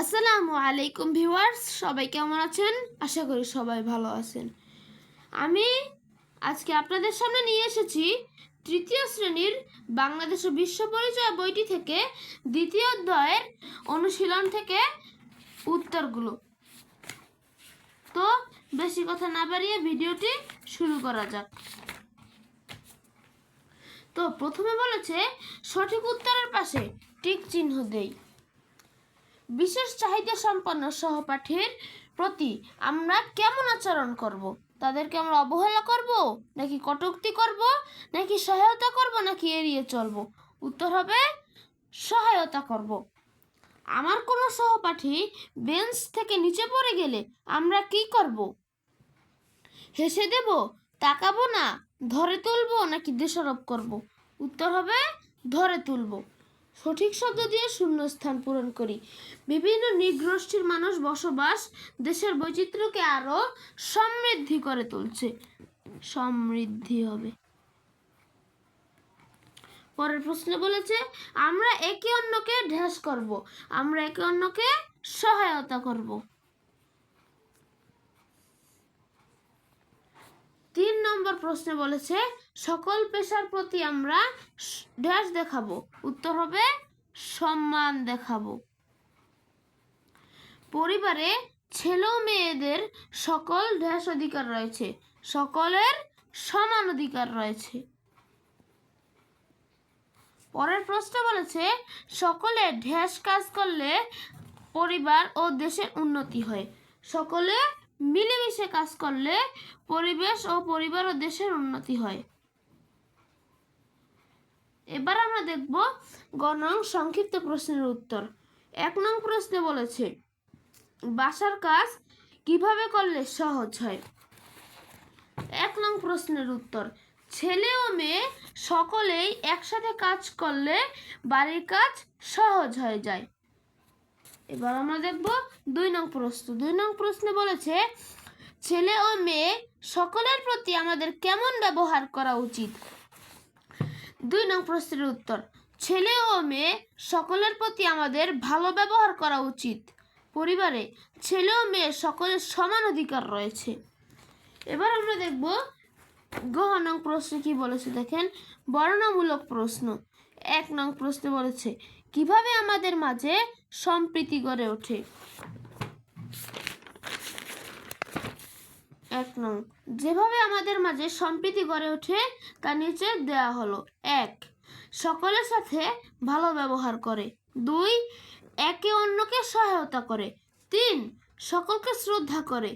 আসসালামু আলাইকুম ভিউয়ার্স, সবাই কেমন আছেন? আশা করি সবাই ভালো আছেন। আমি আজকে আপনাদের সামনে নিয়ে এসেছি তৃতীয় শ্রেণীর বাংলাদেশ ও বিশ্ব পরিচয় বইটি থেকে দ্বিতীয় অধ্যায়ের অনুশীলন থেকে উত্তরগুলো। তো বেশি কথা না বাড়িয়ে ভিডিওটি শুরু করা যাক। তো প্রথমে বলেছে সঠিক উত্তরের পাশে টিক চিহ্ন দেই। বিশেষ চাহিদা সম্পন্ন সহপাঠীর প্রতি আমরা কেমন আচরণ করব? তাদেরকে আমরা অবহেলা করব, নাকি কটূক্তি করব, নাকি সহায়তা করব, নাকি এড়িয়ে চলব? উত্তর হবে সহায়তা করব। আমার কোনো সহপাঠী বেঞ্চ থেকে নিচে পড়ে গেলে আমরা কি করব? হেসে দেব, তাকাবো না, ধরে তুলবো, নাকি দোষারোপ করব? উত্তর হবে ধরে তুলব। সঠিক শব্দ দিয়ে শূন্যস্থান পূরণ করি। বিভিন্ন নৃগোষ্ঠীর মানুষ বসবাস দেশের বৈচিত্র্যকে আরো সমৃদ্ধি করে তুলছে। সমৃদ্ধি হবে। পরের প্রশ্নে বলেছে আমরা একে অন্যকে ঢ্যাস করব, আমরা একে অন্যকে সহায়তা করব। 3 নম্বর প্রশ্নে বলেছে সকল পেশার প্রতি আমরা ঢ্যাস দেখাবো। উত্তর হবে সম্মান দেখাবো। পরিবারে ছেলে ও মেয়েদের সকল ঢ্যাস অধিকার রয়েছে, সকলের সমান অধিকার রয়েছে। পরের প্রশ্ন বলেছে সকলে ঢ্যাস কাজ করলে পরিবার ও দেশের উন্নতি হয়। সকলে মিলেমিশে কাজ করলে পরিবেশ ও পরিবার ও দেশের উন্নতি হয়। এবার আমরা দেখব গ নং সংক্ষিপ্ত প্রশ্নের উত্তর। 1 নং প্রশ্নে বলেছে বাসার কাজ কিভাবে করলে সহজ হয়। 1 নং প্রশ্নের উত্তর ছেলে ও মেয়ে সকলেই একসাথে কাজ করলে বাড়ির কাজ সহজ হয়ে যায়। এবার আমরা দেখব 2 নং প্রশ্ন। 2 নং প্রশ্নে বলেছে ছেলে ও মেয়ে সকলের প্রতি আমাদের কেমন ব্যবহার করা উচিত। 2 নং প্রশ্নের উত্তর ছেলে ও মেয়ে সকলের প্রতি আমাদের ভালো ব্যবহার করা উচিত। পরিবারে ছেলে ও মেয়ে সকলের সমান অধিকার রয়েছে। এবার আমরা দেখব গ নং প্রশ্নে কি বলেছে দেখেন, বর্ণনামূলক প্রশ্ন। 1 নং প্রশ্নে বলেছে কিভাবে আমাদের মাঝে সম্প্রীতি গড়ে ওঠে। 1 নং যেভাবে আমাদের মাঝে সম্প্রীতি গড়ে ওঠে তা নিচে দেয়া হলো। 1 সকলের সাথে ভালো ব্যবহার করে। 2 একে অন্যকে সহায়তা করে। 3 সকলকে শ্রদ্ধা করে।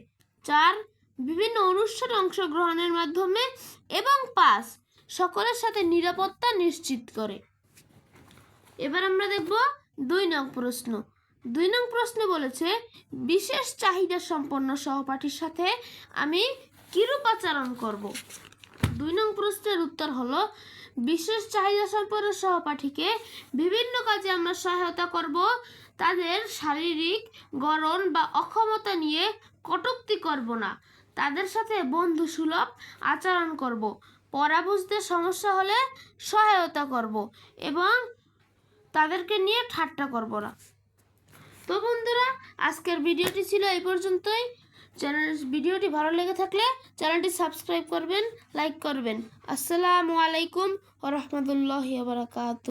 4 বিভিন্ন অনুষ্ঠানে অংশগ্রহণের মাধ্যমে এবং 5 সকলের সাথে নিরাপত্তা নিশ্চিত করে। এবার আমরা দেখব 2 নং প্রশ্ন। 2 নং প্রশ্নে বলেছে বিশেষ চাহিদা সম্পন্ন সহপাঠীর সাথে আমি কিরূপ আচরণ করব। 2 নং প্রশ্নের উত্তর হলো বিশেষ চাহিদা সম্পন্ন সহপাঠীকে বিভিন্ন কাজে আমরা সহায়তা করব। তাদের শারীরিক গড়ন বা অক্ষমতা নিয়ে কটূক্তি করব না। তাদের সাথে বন্ধুসুলভ আচরণ করব। পড়া বুঝতে সমস্যা হলে সহায়তা করব এবং তাদেরকে নিয়ে ঠাট্টা করব না। তো বন্ধুরা, আজকের ভিডিওটি ছিল এই পর্যন্তই। ভিডিওটি ভালো লেগে থাকলে চ্যানেলটি সাবস্ক্রাইব করবেন, লাইক করবেন। আসসালামু আলাইকুম ওয়া রাহমাতুল্লাহি ওয়া বারাকাতুহু।